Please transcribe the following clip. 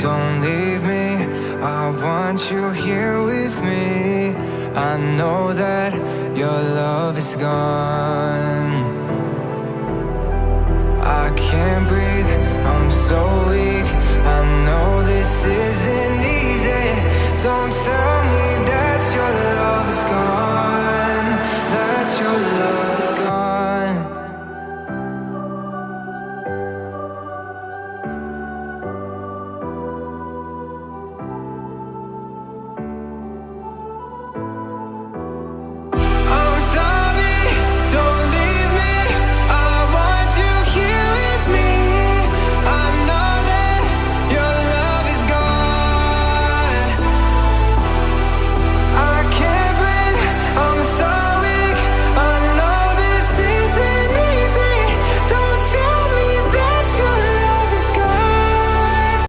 don't leave me. I want you here with me. I know that your love is gone. I can't breathe, I'm so